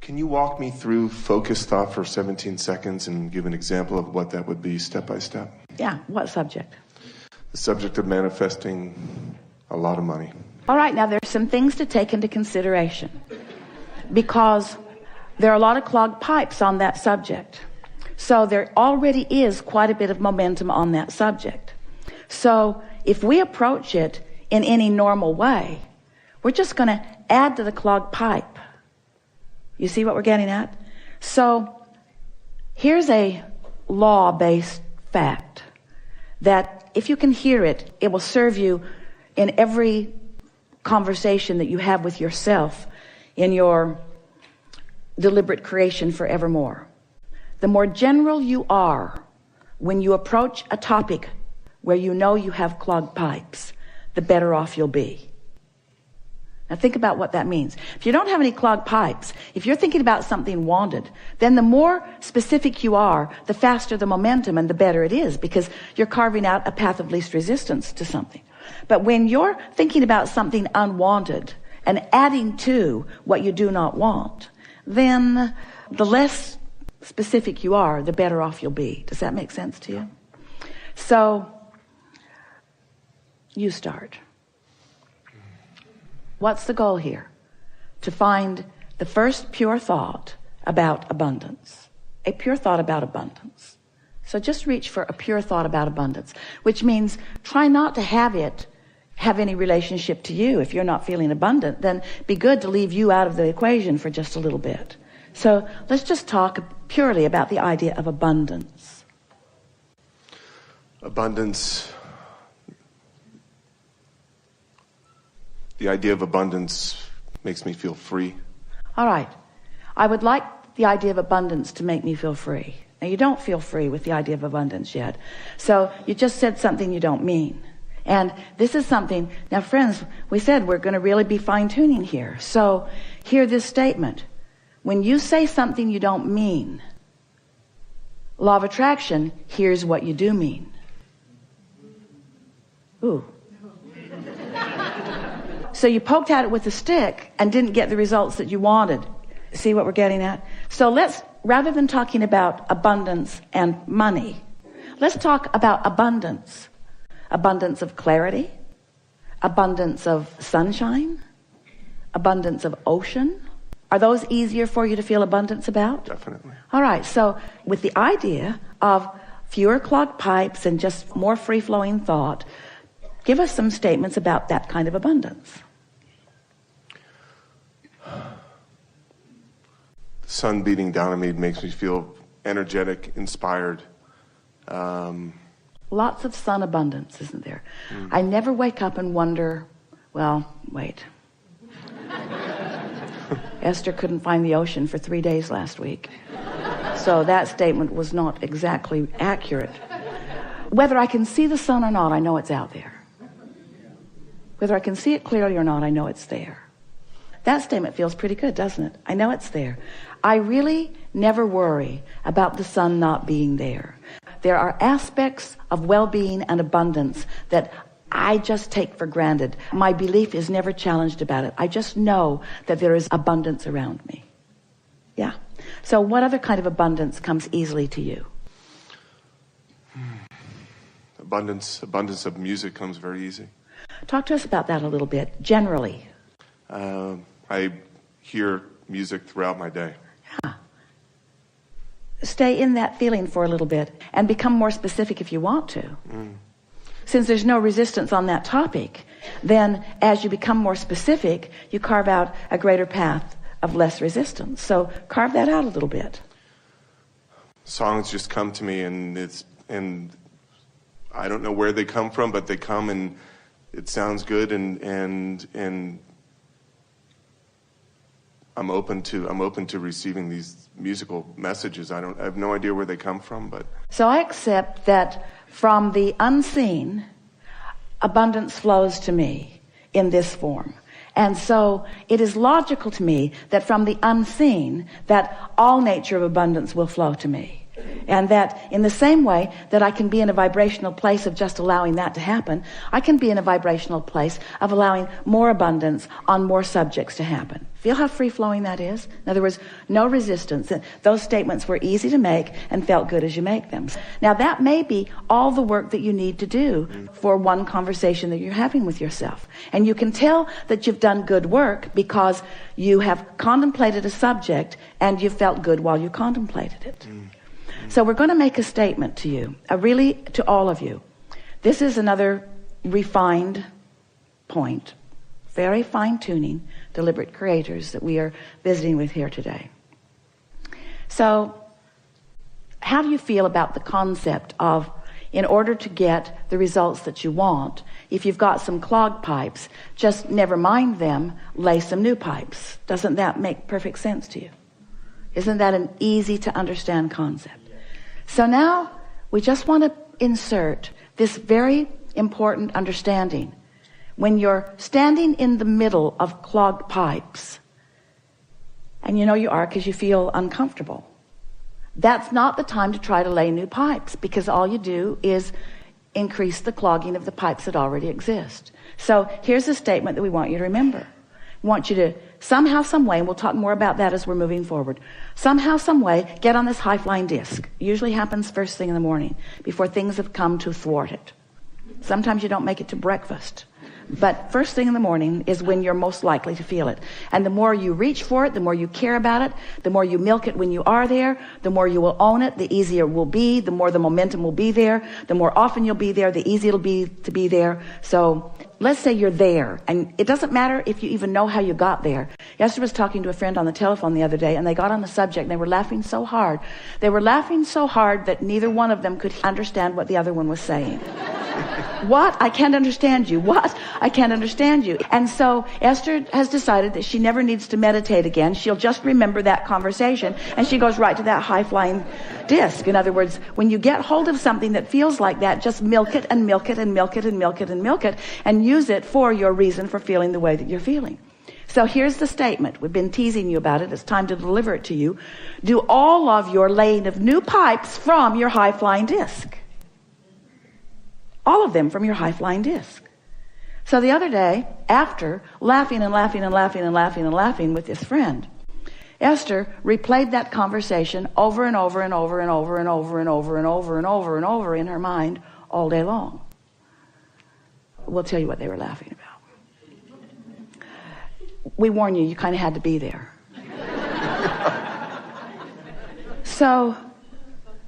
Can you walk me through focused thought for 17 seconds and give an example of what that would be step by step? Yeah, what subject? The subject of manifesting a lot of money. All right, now there's some things to take into consideration because there are a lot of clogged pipes on that subject. So there already is quite a bit of momentum on that subject. So if we approach it in any normal way, we're just going to add to the clogged pipe. You see what we're getting at? So here's a law-based fact that if you can hear it, it will serve you in every conversation that you have with yourself in your deliberate creation forevermore. The more general you are when you approach a topic where you know you have clogged pipes, the better off you'll be. Now think about what that means. If you don't have any clogged pipes, if you're thinking about something wanted, then the more specific you are, the faster the momentum and the better it is, because you're carving out a path of least resistance to something. But when you're thinking about something unwanted and adding to what you do not want, then the less specific you are, the better off you'll be. Does that make sense to you? So you start. What's the goal here? To find the first pure thought about abundance. A pure thought about abundance. So just reach for a pure thought about abundance, which means try not to have it have any relationship to you. If you're not feeling abundant, then be good to leave you out of the equation for just a little bit. So let's just talk purely about the idea of abundance. Abundance. The idea of abundance makes me feel free. All right. I would like the idea of abundance to make me feel free. Now, you don't feel free with the idea of abundance yet. So you just said something you don't mean. And this is something, now friends, we said we're going to really be fine-tuning here. So hear this statement. When you say something you don't mean, law of attraction hears what you do mean. Ooh. So you poked at it with a stick and didn't get the results that you wanted. See what we're getting at? So let's, rather than talking about abundance and money, let's talk about abundance. Abundance of clarity, abundance of sunshine, abundance of ocean. Are those easier for you to feel abundance about? Definitely. All right, so with the idea of fewer clogged pipes and just more free-flowing thought, give us some statements about that kind of abundance. The sun beating down on me makes me feel energetic, inspired. Lots of sun abundance, isn't there? I never wake up and wonder, well, wait. Esther couldn't find the ocean for 3 days last week. So that statement was not exactly accurate. Whether I can see the sun or not, I know it's out there. Whether I can see it clearly or not, I know it's there. That statement feels pretty good, doesn't it? I know it's there. I really never worry about the sun not being there. There are aspects of well-being and abundance that I just take for granted. My belief is never challenged about it. I just know that there is abundance around me. Yeah. So what other kind of abundance comes easily to you? Abundance of music comes very easy. Talk to us about that a little bit, generally. I hear music throughout my day. Yeah. Stay in that feeling for a little bit and become more specific if you want to. Since there's no resistance on that topic, then as you become more specific, you carve out a greater path of less resistance. So carve that out a little bit. Songs just come to me, and I don't know where they come from, but they come and it sounds good, and I'm open to receiving these musical messages. I have no idea where they come from, but so I accept that from the unseen, abundance flows to me in this form. And so it is logical to me that from the unseen, that all nature of abundance will flow to me. And that in the same way that I can be in a vibrational place of just allowing that to happen, I can be in a vibrational place of allowing more abundance on more subjects to happen. Feel how free-flowing that is? In other words, no resistance. Those statements were easy to make and felt good as you make them. Now, that may be all the work that you need to do for one conversation that you're having with yourself. And you can tell that you've done good work because you have contemplated a subject and you felt good while you contemplated it. So we're going to make a statement to you, really to all of you. This is another refined point, very fine-tuning, deliberate creators that we are visiting with here today. So how do you feel about the concept of, in order to get the results that you want, if you've got some clogged pipes, just never mind them, lay some new pipes? Doesn't that make perfect sense to you? Isn't that an easy to understand concept? So now we just want to insert this very important understanding. When you're standing in the middle of clogged pipes, and you know you are because you feel uncomfortable, that's not the time to try to lay new pipes, because all you do is increase the clogging of the pipes that already exist. So here's a statement that we want you to remember. We want you to somehow, some way, and we'll talk more about that as we're moving forward, somehow, some way, get on this high-flying disc. It usually happens first thing in the morning, before things have come to thwart it. Sometimes you don't make it to breakfast. But first thing in the morning is when you're most likely to feel it. And the more you reach for it, the more you care about it, the more you milk it when you are there, the more you will own it, the easier it will be, the more the momentum will be there, the more often you'll be there, the easier it'll be to be there. So let's say you're there, and it doesn't matter if you even know how you got there. Esther was talking to a friend on the telephone the other day, and they got on the subject, and they were laughing so hard. They were laughing so hard that neither one of them could understand what the other one was saying. What? I can't understand you. What? I can't understand you. And so Esther has decided that she never needs to meditate again. She'll just remember that conversation, and she goes right to that high-flying disc. In other words, when you get hold of something that feels like that, just milk it and milk it and milk it and milk it and milk it, and use it for your reason for feeling the way that you're feeling. So here's the statement. We've been teasing you about it. It's time to deliver it to you. Do all of your laying of new pipes from your high-flying disc. All of them from your high-flying disc. So the other day, after laughing and laughing and laughing and laughing and laughing with this friend, Esther replayed that conversation over and over and over and over and over and over and over and over and over in her mind all day long. We'll tell you what they were laughing about. We warn you, you kind of had to be there. So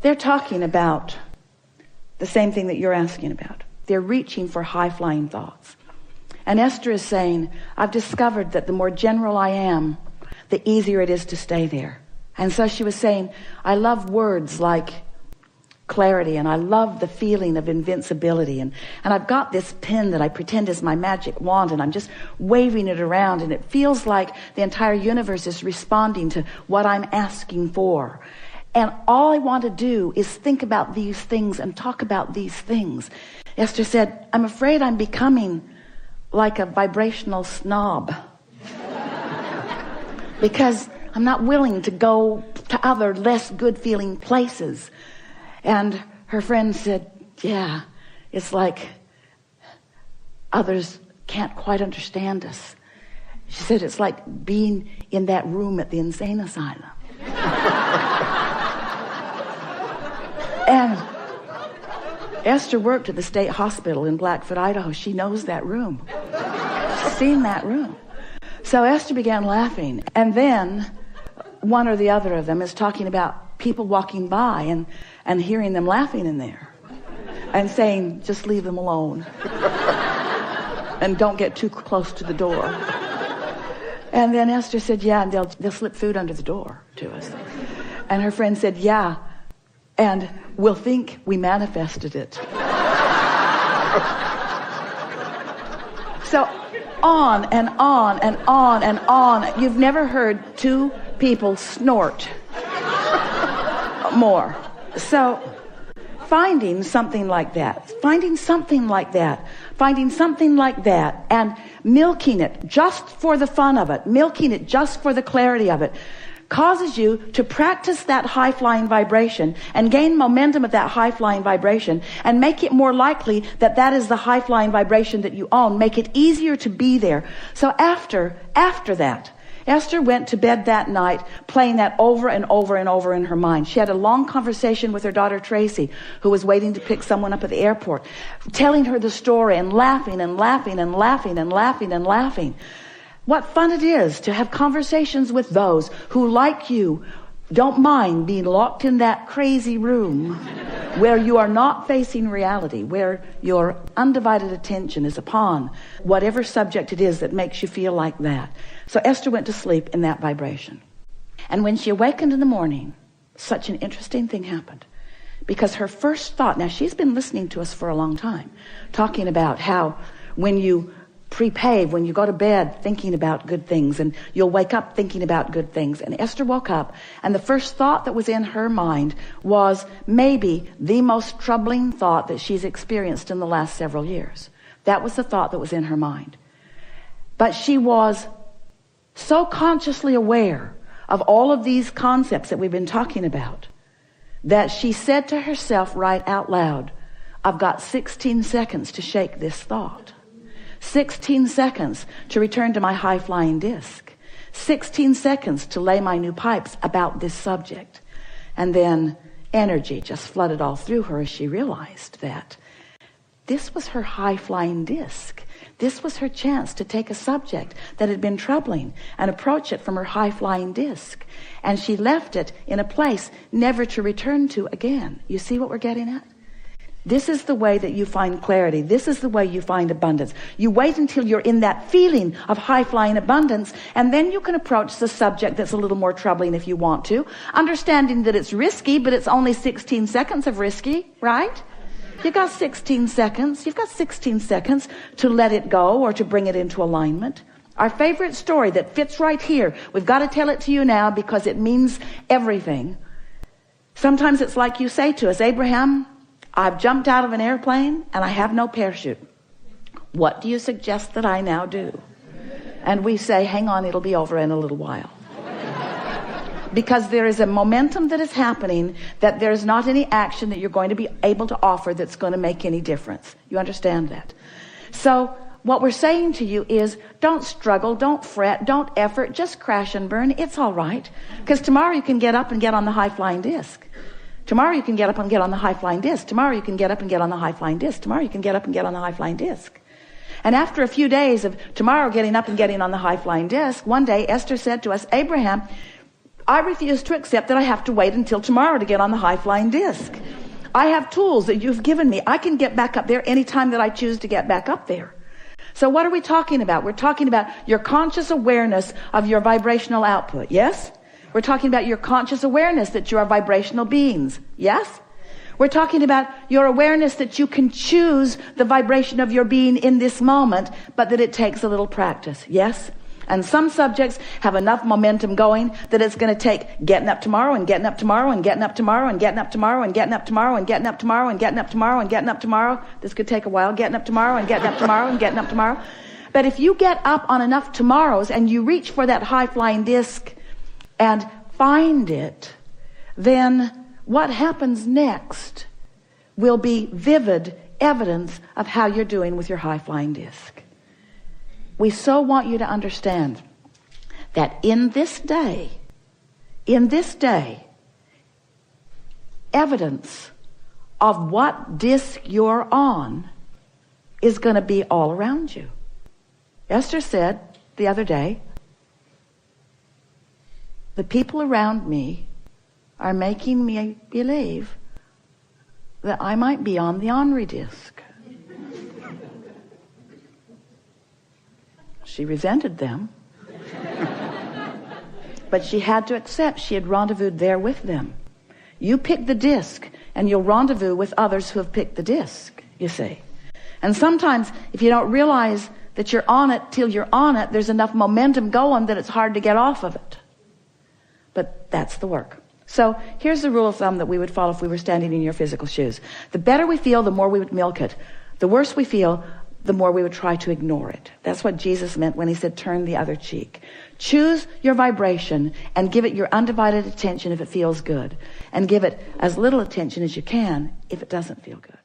they're talking about the same thing that you're asking about. They're reaching for high-flying thoughts. And Esther is saying, I've discovered that the more general I am, the easier it is to stay there. And so she was saying, I love words like clarity, and I love the feeling of invincibility. And I've got this pen that I pretend is my magic wand, and I'm just waving it around, and it feels like the entire universe is responding to what I'm asking for. And all I want to do is think about these things and talk about these things. Esther said, I'm afraid I'm becoming like a vibrational snob. Because I'm not willing to go to other less good feeling places. And her friend said, yeah, it's like others can't quite understand us. She said, it's like being in that room at the insane asylum. And Esther worked at the state hospital in Blackfoot, Idaho. She knows that room. She's seen that room. So Esther began laughing. And then one or the other of them is talking about people walking by and hearing them laughing in there and saying, just leave them alone. And don't get too close to the door. And then Esther said, yeah, and they'll slip food under the door to us. And her friend said, yeah, and we'll think we manifested it. So on and on and on and on. You've never heard two people snort more. So finding something like that, and milking it just for the fun of it, milking it just for the clarity of it, causes you to practice that high-flying vibration and gain momentum of that high-flying vibration and make it more likely that that is the high-flying vibration that you own. Make it easier to be there. So after that, Esther went to bed that night playing that over and over and over in her mind. She had a long conversation with her daughter Tracy, who was waiting to pick someone up at the airport, telling her the story and laughing and laughing and laughing and laughing and laughing. What fun it is to have conversations with those who, like you, don't mind being locked in that crazy room where you are not facing reality, where your undivided attention is upon whatever subject it is that makes you feel like that. So Esther went to sleep in that vibration. And when she awakened in the morning, such an interesting thing happened. Because her first thought, now she's been listening to us for a long time, talking about how when you prepave, when you go to bed thinking about good things, and you'll wake up thinking about good things. And Esther woke up, and the first thought that was in her mind was maybe the most troubling thought that she's experienced in the last several years. That was the thought that was in her mind. But she was so consciously aware of all of these concepts that we've been talking about that she said to herself right out loud, I've got 16 seconds to shake this thought. 16 seconds to return to my high-flying disc. 16 seconds to lay my new pipes about this subject. And then energy just flooded all through her as she realized that this was her high-flying disc. This was her chance to take a subject that had been troubling and approach it from her high-flying disc. And she left it in a place never to return to again. You see what we're getting at? This is the way that you find clarity. This is the way you find abundance. You wait until you're in that feeling of high-flying abundance, and then you can approach the subject that's a little more troubling if you want to, understanding that it's risky, but it's only 16 seconds of risky, right? You've got 16 seconds. You've got 16 seconds to let it go or to bring it into alignment. Our favorite story that fits right here. We've got to tell it to you now because it means everything. Sometimes it's like you say to us, Abraham, I've jumped out of an airplane and I have no parachute. What do you suggest that I now do? And we say, hang on, it'll be over in a little while. Because there is a momentum that is happening that there's not any action that you're going to be able to offer that's going to make any difference. You understand that? So what we're saying to you is don't struggle, don't fret, don't effort, just crash and burn. It's all right. Because tomorrow you can get up and get on the high-flying disc. Tomorrow you can get up and get on the high-flying disc. Tomorrow you can get up and get on the high-flying disc. Tomorrow you can get up and get on the high-flying disc. And after a few days of tomorrow getting up and getting on the high-flying disc, one day Esther said to us, Abraham, I refuse to accept that I have to wait until tomorrow to get on the high-flying disc. I have tools that you've given me. I can get back up there anytime that I choose to get back up there. So what are we talking about? We're talking about your conscious awareness of your vibrational output. Yes? We're talking about your conscious awareness that you are vibrational beings. Yes? We're talking about your awareness that you can choose the vibration of your being in this moment, but that it takes a little practice. Yes? And some subjects have enough momentum going that it's going to take getting up tomorrow and getting up tomorrow and getting up tomorrow and getting up tomorrow and getting up tomorrow and getting up tomorrow and getting up tomorrow and getting up tomorrow. This could take a while. Getting up tomorrow and getting up tomorrow and getting up tomorrow. But if you get up on enough tomorrows and you reach for that high-flying disc and find it, then what happens next will be vivid evidence of how you're doing with your high-flying disc. We so want you to understand that in this day, evidence of what disc you're on is going to be all around you. Esther said the other day, the people around me are making me believe that I might be on the Henri disc. She resented them, but she had to accept she had rendezvoused there with them. You pick the disc, and you'll rendezvous with others who have picked the disc, you see. And sometimes, if you don't realize that you're on it till you're on it, there's enough momentum going that it's hard to get off of it. But that's the work. So here's the rule of thumb that we would follow if we were standing in your physical shoes. The better we feel, the more we would milk it. The worse we feel, the more we would try to ignore it. That's what Jesus meant when he said, turn the other cheek. Choose your vibration and give it your undivided attention if it feels good. And give it as little attention as you can if it doesn't feel good.